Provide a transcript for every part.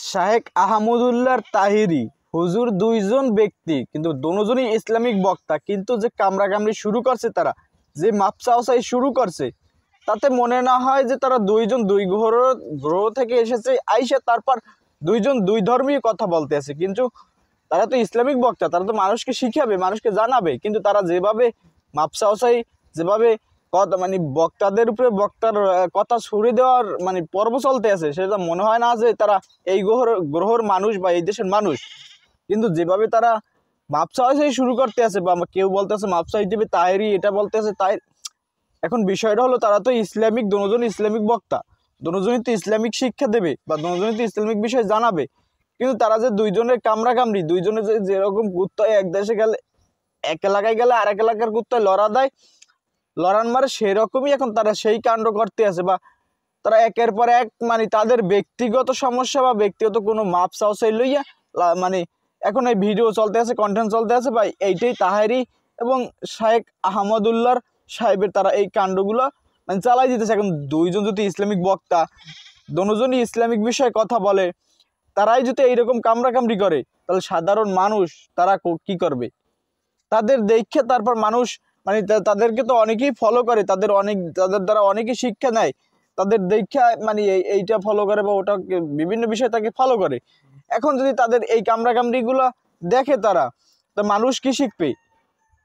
শাহেখ আহমদুল্লাহ তাহিরি হুজুর দুইজন ব্যক্তি, কিন্তু দুজনই ইসলামিক বক্তা, কিন্তু যে কামড়াকামড়ি শুরু করছে, তারা যে মাপসাওসাই শুরু করছে, তাতে মনে না হয় যে তারা দুইজন দুই গ্রহ থেকে এসেছে আইসা তারপর দুইজন দুই ধর্মীয় কথা বলতে আছে। কিন্তু তারা তো ইসলামিক বক্তা, তারা তো মানুষকে শিখাবে, মানুষকে জানাবে, কিন্তু তারা যেভাবে মাপসাওসাই যেভাবে কথা মানে বক্তাদের উপরে বক্তার কথা ছুড়ে দেওয়ার মানে পর্ব চলতে আছে, সেটা মনে হয় না যে তারা এই গ্রহর মানুষ বা এই দেশের মানুষ। কিন্তু যেভাবে তারা মাপসাওয়াই শুরু করতে আছে, বা কেউ বলতে আছে মাপসাই দিবে তাহেরি, এটা বলতে আছে তাই। এখন বিষয়টা হলো, তারা তো ইসলামিক, দুজন ইসলামিক বক্তা, দুজনই তো ইসলামিক শিক্ষা দেবে বা দুজনই তো ইসলামিক বিষয় জানাবে। কিন্তু তারা যে দুইজনের কামড়াকামড়ি, দুইজনে যে যেরকম কুত্তায় এক দেশে গেলে এক এলাকায় গেলে আরেক এলাকার কুত্তায় লড়া দেয়, লড়ান মারে, সেরকমই এখন তারা সেই কাণ্ড করতে আছে। বা তারা একের পর এক মানে তাদের ব্যক্তিগত সমস্যা বা ব্যক্তিগত কোনো মাপ চাওসাই লইয়া মানে এখন এই ভিডিও চলতে আছে, কন্টেন্ট চলতে আছে, বা এইটাই তাহেরি এবং শাহেখ আহমদুল্লাহর সাহেবের তারা এই কাণ্ডগুলো মানে চালাই দিতেছে। এখন দুইজন যদি ইসলামিক বক্তা, দুজনই ইসলামিক বিষয়ে কথা বলে, তারাই যদি এইরকম কামড়াকামড়ি করে, তাহলে সাধারণ মানুষ তারা কি করবে? তাদের দেখে তারপর মানুষ মানে তাদেরকে তো অনেকেই ফলো করে, তাদের দ্বারা অনেকেই শিক্ষা নেয়, তাদের দেখা মানে এইটা ফলো করে বা ওটা বিভিন্ন বিষয় তাকে ফলো করে। এখন যদি তাদের এই কামড়াকামড়িগুলো দেখে তারা, তো মানুষ কি শিখবে?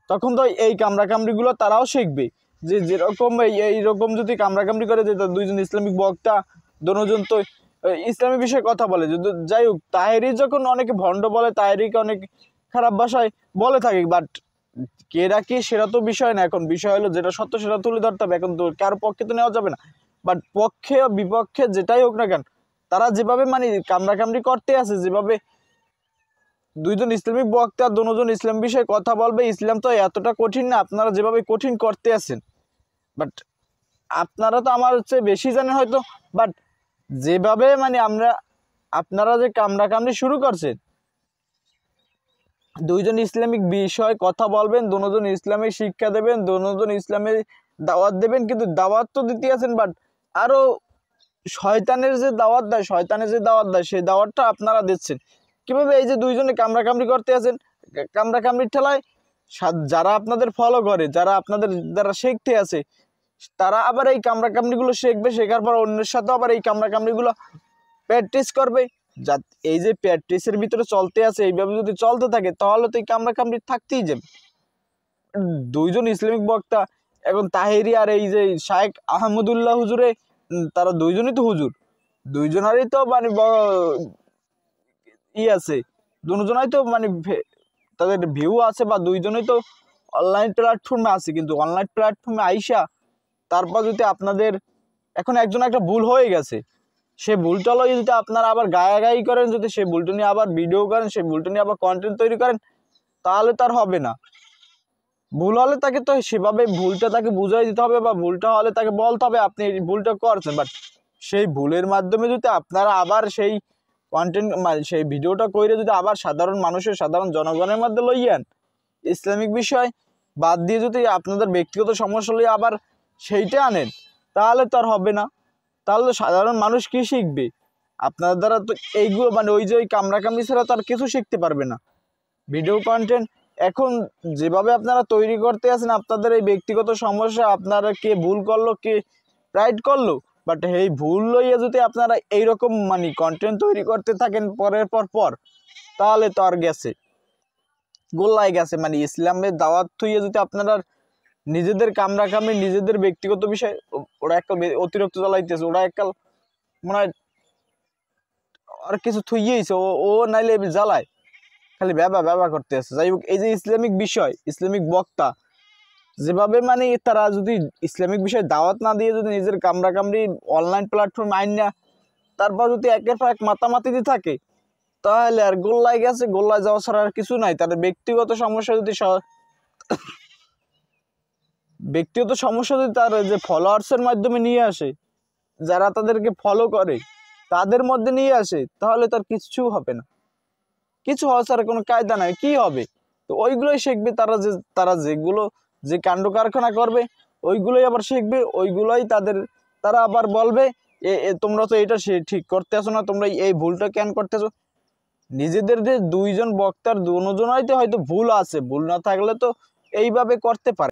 তখন তো এই কামড়াকামড়িগুলো তারাও শিখবে, যে যেরকম এইরকম যদি কামড়াকামড়ি করে, যে দুইজন ইসলামিক বক্তা দুজন তো ইসলামী বিষয়ে কথা বলে। যদি যাই হোক, তাহেরি যখন অনেকে ভণ্ড বলে, তাহেরিকে অনেক খারাপ ভাষায় বলে থাকে, বাট কেরা কি সেটা তো বিষয় না। এখন বিষয় হলো যেটা সত্য সেটা তুলে ধরতে হবে। এখন তো কারো পক্ষে তো নেওয়া যাবে না, বাট পক্ষে বিপক্ষে যেটাই হোক না কেন, তারা যেভাবে মানে কামড়াকামড়ি করতে আছে, যেভাবে দুইজন ইসলামিক বক্তা দুজন ইসলাম বিষয়ে কথা বলবে, ইসলাম তো এতটা কঠিন না আপনারা যেভাবে কঠিন করতে আছেন। বাট আপনারা তো আমার হচ্ছে বেশি জানেন হয়তো, বাট যেভাবে মানে আপনারা যে কামড়াকামড়ি শুরু করছেন, দুইজন ইসলামিক বিষয় কথা বলবেন, দুজন ইসলামের শিক্ষা দেবেন, দুজন ইসলামের দাওয়াত দেবেন, কিন্তু দাওয়াত তো দিতে আছেন, বাট আরো শয়তানের যে দাওয়াত দেয়, সেই দাওয়াতটা আপনারা দিচ্ছেন। কিভাবে? এই যে দুইজনে কামড়াকামড়ি করতে আছেন, কামড়াকামড়ির ঠেলায় যারা আপনাদের ফলো করে, যারা আপনাদের দ্বারা শিখতে আছে, তারা আবার এই কামড়াকামড়িগুলো শিখবে, শেখার পর অন্যের সাথে আবার এই কামড়াকামড়িগুলো প্র্যাকটিস করবে। যা এই যে প্র্যাকটিসের ভিতরে চলতে আছে, এইভাবে যদি চলতে থাকে, তাহলে তো এই কামড়াকামড়ি থাকতেই যাবে। দুইজন ইসলামিক বক্তা, এখন তাহেরি আর এই যে শাহেখ আহমদুল্লাহ হুজুরে, তারা দুইজনই তো হুজুর, দুইজনারই তো মানে আছে, দুজনাই তো মানে তাদের ভিউ আছে, বা দুইজনই তো অনলাইন প্ল্যাটফর্মে আছে। কিন্তু অনলাইন প্ল্যাটফর্মে আইসা তারপর যদি আপনাদের এখন একজন একটা ভুল হয়ে গেছে, সে ভুলটা লই যদি আপনারা আবার গায়াগায়ি করেন, যদি সেই ভুলটা নিয়ে আবার ভিডিও করেন, সেই ভুলটা নিয়ে আবার কন্টেন্ট তৈরি করেন, তাহলে তার হবে না। ভুল হলে তাকে তো সেভাবে ভুলটা তাকে বুঝাই দিতে হবে, বা ভুলটা হলে তাকে বলতে হবে আপনি এই ভুলটা করছেন। বাট সেই ভুলের মাধ্যমে যদি আপনারা আবার সেই কন্টেন্ট মানে সেই ভিডিওটা করে যদি আবার সাধারণ জনগণের মধ্যে লইয়েন, ইসলামিক বিষয় বাদ দিয়ে যদি আপনাদের ব্যক্তিগত সমস্যা লইয়ে আবার সেইটা আনেন, তাহলে তো আর হবে না। তাহলে তো সাধারণ মানুষ কি শিখবে আপনাদের দ্বারা? তো এইগুলো মানে ওই যে ওই কামড়াকামড়ি ছাড়া তো আর কিছু শিখতে পারবে না। ভিডিও কন্টেন্ট এখন যেভাবে আপনারা তৈরি করতে আছেন, আপনাদের এই ব্যক্তিগত সমস্যা, আপনারা কে ভুল করলো কে রাইট করলো, বাট এই ভুল লইয়া যদি আপনারা এইরকম মানে কন্টেন্ট তৈরি করতে থাকেন পরের পর, তাহলে তো আর গেছে, গোল্লায় গেছে। মানে ইসলামের দাওয়াত থুইয়ে যদি আপনারা নিজেদের কামড়াকামড়ি, নিজেদের ব্যক্তিগত বিষয়, ওরা একটা অতিরিক্ত জ্বালাইতেছে, ওরা এককাল মনে হয় আর কিছু থুইয়েছে, ও নাইলে জ্বালায়, খালি ব্যবহার করতে আছে। যাই হোক, এই যে ইসলামিক বিষয়, ইসলামিক বক্তা যেভাবে মানে তারা যদি ইসলামিক বিষয়ে দাওয়াত না দিয়ে যদি নিজের কামড়াকামড়ি অনলাইন প্ল্যাটফর্ম আইন না, তারপর যদি একের পর এক মাতামাতিতে থাকে, তাহলে আর গোল্লায় গেছে, গোল্লায় যাওয়া ছাড়া আর কিছু নাই। তাদের ব্যক্তিগত সমস্যা যদি তার যে ফলোয়ার্সের মাধ্যমে নিয়ে আসে, যারা তাদেরকে ফলো করে তাদের মধ্যে নিয়ে আসে, তাহলে তার কিছু হবে না, কিছু হওয়া ছাড়া কোনো কায়দা নাই। কি হবে? তো ওইগুলোই শিখবে তারা যেগুলো যে কাণ্ড কারখানা করবে, ওইগুলোই আবার শিখবে, ওইগুলোই তারা আবার বলবে, তোমরা তো এটা ঠিক করতেছো না, তোমরা এই ভুলটা কেন করতেছো? নিজেদের যে দুইজন বক্তার দুজনেই তো হয়তো ভুল আছে, ভুল না থাকলে তো এইভাবে করতে পারে।